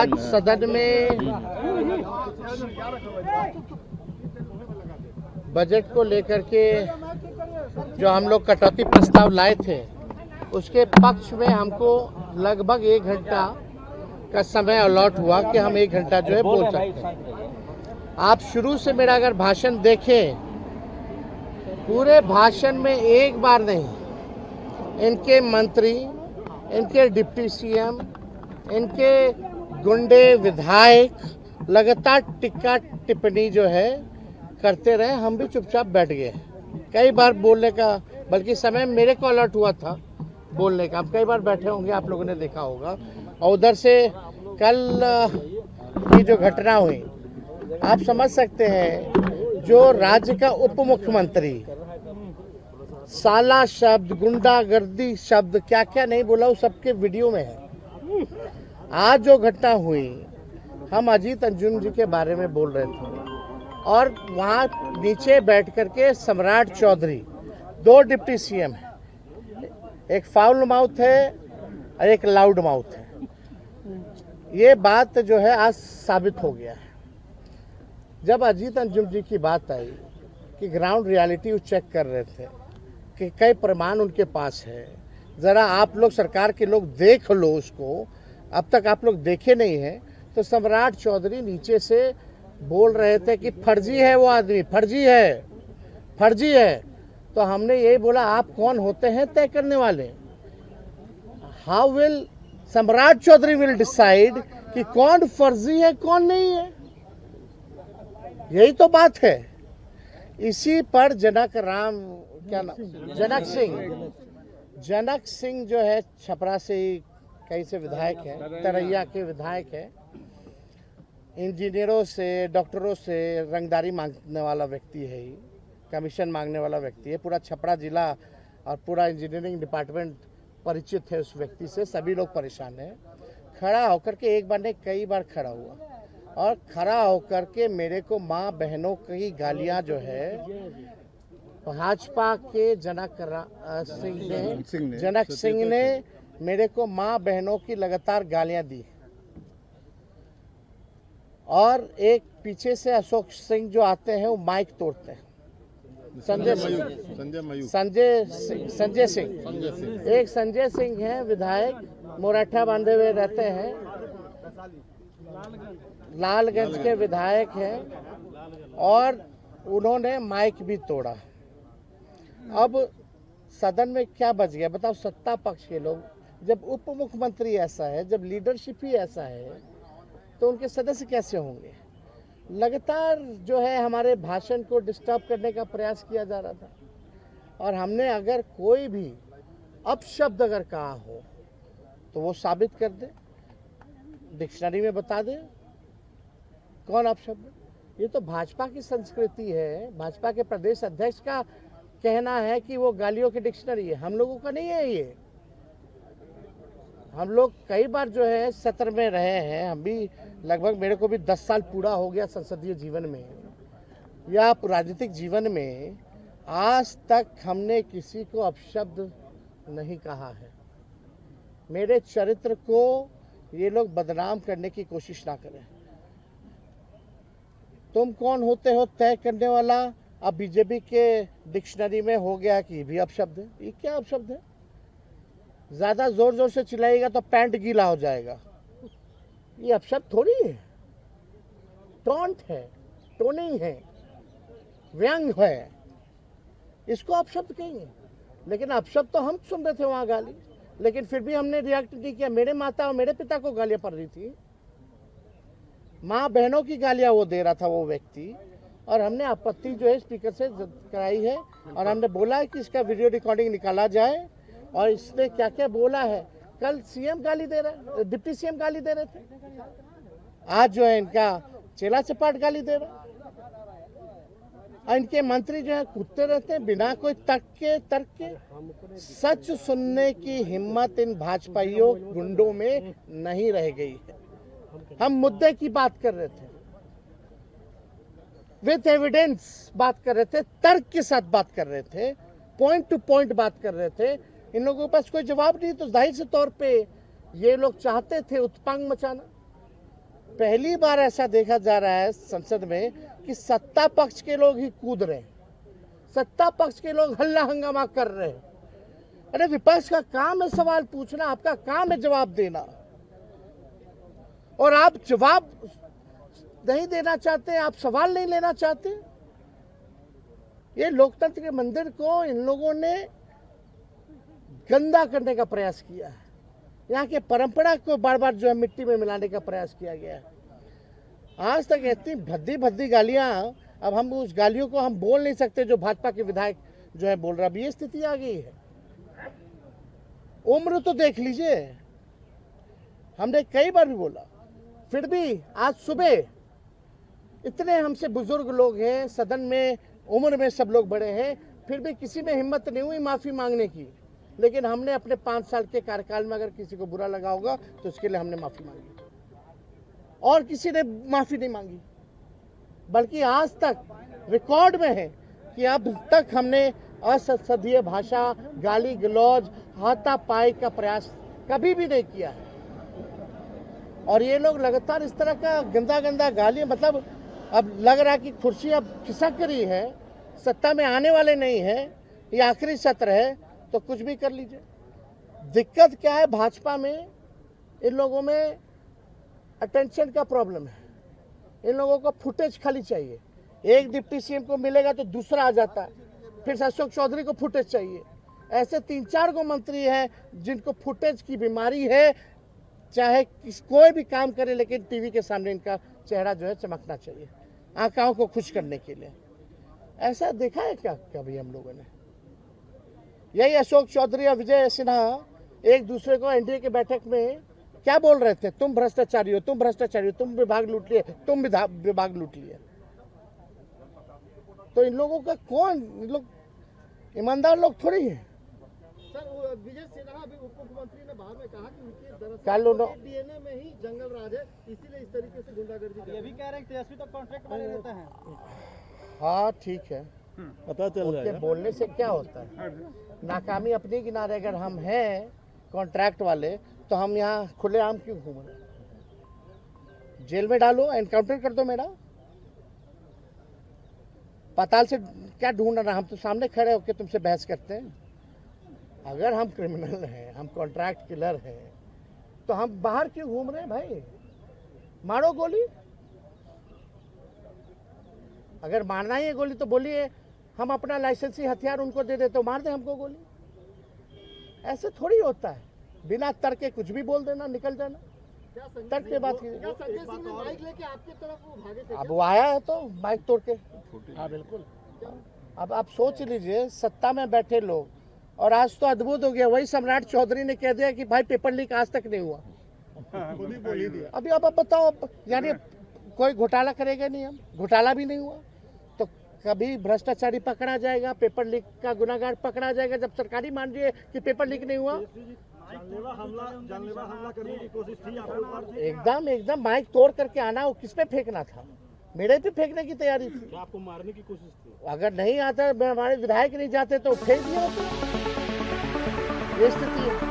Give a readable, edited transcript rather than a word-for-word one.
आज सदन में बजट को लेकर के जो हम लोग कटौती प्रस्ताव लाए थे उसके पक्ष में हमको लगभग 1 घंटा का समय अलॉट हुआ कि हम 1 घंटा जो है बोल सकते हैं। आप शुरू से मेरा अगर भाषण देखें, पूरे भाषण में एक बार नहीं इनके मंत्री, इनके डिप्टी सीएम, इनके गुंडे विधायक लगातार टिक्का टिप्पणी जो है करते रहे। हम भी चुपचाप बैठ गए। कई बार बोलने का बल्कि समय मेरे को अलर्ट हुआ था बोलने का। आप कई बार बैठे होंगे, आप लोगों ने देखा होगा। और उधर से कल की जो घटना हुई, आप समझ सकते हैं, जो राज्य का उप मुख्यमंत्री साला शब्द, गुंडागर्दी शब्द क्या क्या नहीं बोला, वो सबके वीडियो में है। आज जो घटना हुई, हम अजीत अंजुम जी के बारे में बोल रहे थे और वहाँ नीचे बैठ करके सम्राट चौधरी, 2 डिप्टी सीएम है, एक फाउल माउथ है और एक लाउड माउथ है। ये बात जो है आज साबित हो गया है। जब अजीत अंजुम जी की बात आई कि ग्राउंड रियलिटी चेक कर रहे थे कि कई प्रमाण उनके पास है, ज़रा आप लोग सरकार के लोग देख लो उसको, अब तक आप लोग देखे नहीं हैं, तो सम्राट चौधरी नीचे से बोल रहे थे कि फर्जी है वो आदमी, फर्जी है, फर्जी है। तो हमने यही बोला, आप कौन होते हैं तय करने वाले? हाउ विल सम्राट चौधरी विल डिसाइड कि कौन फर्जी है कौन नहीं है? यही तो बात है। इसी पर जनक राम, क्या नाम, जनक सिंह जो है, छपरा से ही कहीं से विधायक है, तरैया के विधायक है, इंजीनियरों से, डॉक्टरों से रंगदारी मांगने वाला व्यक्ति है, ही कमीशन मांगने वाला व्यक्ति है। पूरा छपरा जिला और पूरा इंजीनियरिंग डिपार्टमेंट परिचित है उस व्यक्ति से। सभी लोग परेशान हैं। खड़ा होकर के एक बार नहीं कई बार खड़ा हुआ और खड़ा होकर के मेरे को माँ बहनों की गालियां जो है भाजपा के जनक सिंह ने मेरे को माँ बहनों की लगातार गालियां दी। और एक पीछे से अशोक सिंह जो आते हैं वो माइक तोड़ते हैं। संजय सिंह, एक संजय सिंह है विधायक, मोराठा बांधे हुए रहते हैं, लालगंज के विधायक हैं, और उन्होंने माइक भी तोड़ा। अब सदन में क्या बच गया बताओ? सत्ता पक्ष के लोग, जब उप मुख्यमंत्री ऐसा है, जब लीडरशिप ही ऐसा है, तो उनके सदस्य कैसे होंगे? लगातार जो है हमारे भाषण को डिस्टर्ब करने का प्रयास किया जा रहा था। और हमने अगर कोई भी अपशब्द अगर कहा हो तो वो साबित कर दे, डिक्शनरी में बता दे कौन अपशब्द। ये तो भाजपा की संस्कृति है। भाजपा के प्रदेश अध्यक्ष का कहना है कि वो गालियों की डिक्शनरी है, हम लोगों का नहीं है ये। हम लोग कई बार जो है सत्र में रहे हैं, हम भी लगभग, मेरे को भी 10 साल पूरा हो गया संसदीय जीवन में या राजनीतिक जीवन में। आज तक हमने किसी को अपशब्द नहीं कहा है। मेरे चरित्र को ये लोग बदनाम करने की कोशिश ना करें। तुम कौन होते हो तय करने वाला? अब बीजेपी के डिक्शनरी में हो गया कि भी अपशब्द है। ये क्या अपशब्द है? ज्यादा जोर जोर से चिल्लाएगा तो पैंट गीला हो जाएगा। ये अपशब्द थोड़ी है। टॉन्ट है, टोनिंग है, व्यंग है, इसको अपशब्द कहेंगे। लेकिन अपशब्द तो हम सुन रहे थे वहां गाली, लेकिन फिर भी हमने रिएक्ट नहीं किया। मेरे माता और मेरे पिता को गालियां पड़ रही थी, माँ बहनों की गालियां वो दे रहा था वो व्यक्ति, और हमने आपत्ति जो है स्पीकर से कराई है और हमने बोला है कि इसका वीडियो रिकॉर्डिंग निकाला जाए और इसने क्या क्या बोला है। कल सीएम गाली दे रहे, डिप्टी सीएम गाली दे रहे थे, आज जो है इनका चेला चपाट गाली दे रहा। और इनके मंत्री जो है कूदते रहते हैं बिना कोई तर्क के। सच सुनने की हिम्मत इन भाजपाइयों गुंडों में नहीं रह गई है। हम मुद्दे की बात कर रहे थे, विथ एविडेंस बात कर रहे थे, तर्क के साथ बात कर रहे थे, पॉइंट टू पॉइंट बात कर रहे थे। इन लोगों के पास कोई जवाब नहीं, तो जाहिर से तौर पे ये लोग चाहते थे उत्पांग मचाना। पहली बार ऐसा देखा जा रहा है संसद में कि सत्ता पक्ष के लोग ही कूद रहे हैं, सत्ता पक्ष के लोग हल्ला हंगामा कर रहे हैं। अरे विपक्ष का काम है सवाल पूछना, आपका काम है जवाब देना, और आप जवाब नहीं देना चाहते, आप सवाल नहीं लेना चाहते। ये लोकतंत्र के मंदिर को इन लोगों ने गंदा करने का प्रयास किया है, यहाँ के परंपरा को बार बार जो है मिट्टी में मिलाने का प्रयास किया गया है। आज तक इतनी भद्दी भद्दी गालियां, अब हम उस गालियों को हम बोल नहीं सकते जो भाजपा के विधायक जो है बोल रहा। अब ये स्थिति आ गई है। उम्र तो देख लीजिए, हमने कई बार भी बोला, फिर भी आज सुबह इतने हमसे बुजुर्ग लोग हैं सदन में, उम्र में सब लोग बड़े हैं, फिर भी किसी में हिम्मत नहीं हुई माफी मांगने की। लेकिन हमने अपने 5 साल के कार्यकाल में अगर किसी को बुरा लगा होगा तो उसके लिए हमने माफी मांगी, और किसी ने माफी नहीं मांगी। बल्कि आज तक रिकॉर्ड में है कि अब तक हमने असंसदीय भाषा, गाली गलौज, हाथापाई का प्रयास कभी भी नहीं किया है। और ये लोग लगातार इस तरह का गंदा गंदा गाली, मतलब अब लग रहा है कि कुर्सी अब खिसक रही है, सत्ता में आने वाले नहीं है, ये आखिरी सत्र है तो कुछ भी कर लीजिए। दिक्कत क्या है भाजपा में, इन लोगों में अटेंशन का प्रॉब्लम है। इन लोगों को फुटेज खाली चाहिए। एक डिप्टी सीएम को मिलेगा तो दूसरा आ जाता है, फिर अशोक चौधरी को फुटेज चाहिए। ऐसे 3-4 को मंत्री हैं जिनको फुटेज की बीमारी है, चाहे कोई भी काम करे लेकिन टीवी के सामने इनका चेहरा जो है चमकना चाहिए, आंखों को खुश करने के लिए। ऐसा देखा है क्या कभी हम लोगों ने? यही अशोक चौधरी और विजय सिन्हा एक दूसरे को एनडीए के बैठक में क्या बोल रहे थे? तुम भ्रष्टाचारी हो, तुम भ्रष्टाचारी हो, तुम विभाग लूट लिए, तुम विभाग लूट लिए। तो इन लोगों का कौन, इन लोग ईमानदार लोग थोड़ी है। सर, विजय सिन्हा भी उप मुख्यमंत्री ने बाद में कहा कि उनके दरअसल डीएनए में ही जंगल राज है, इसीलिए इस तरीके से गुंडागर्दी। ये भी कह रहे हैं तेजस्वी तो कॉन्ट्रैक्ट बने रहते हैं। हाँ ठीक है, पता चल उनके बोलने से क्या होता है? नाकामी अपने किनारे अगर हम हैं कॉन्ट्रैक्ट वाले तो हम यहाँ खुलेआम क्यों घूम रहे? जेल में डालो, एनकाउंटर कर दो मेरा, पाताल से क्या ढूंढ रहा? हम तो सामने खड़े होकर तुमसे बहस करते हैं। अगर हम क्रिमिनल हैं, हम कॉन्ट्रैक्ट किलर हैं, तो हम बाहर क्यों घूम रहे हैं भाई? मारो गोली, अगर मारना ही है गोली तो बोलिए, हम अपना लाइसेंसी हथियार उनको दे दे तो मार दे हमको गोली। ऐसे थोड़ी होता है, बिना तर्क के कुछ भी बोल देना, निकल जाना। तर्क पे बात कीजिए। अब वो आया है तो बाइक तोड़ के। हाँ बिल्कुल। अब आप सोच लीजिए, सत्ता में बैठे लोग, और आज तो अद्भुत हो गया, वही सम्राट चौधरी ने कह दिया कि भाई पेपर लीक आज तक नहीं हुआ। बोल ही दिया। अभी अब आप बताओ, यानी कोई घोटाला करेगा नहीं, हम घोटाला भी नहीं हुआ तो कभी भ्रष्टाचारी पकड़ा जाएगा, पेपर लीक का गुनाहगार पकड़ा जाएगा जब सरकारी मान रही है कि पेपर लीक नहीं हुआ। जानलेवा हमला करने की कोशिश थी आपको? एकदम माइक तोड़ करके आना, वो किस पे फेंकना था? मेरे पे फेंकने की तैयारी थी। आपको मारने की कोशिश थी? अगर नहीं आता, हमारे विधायक नहीं जाते तो फेंक दिया होता। ये स्थिति है।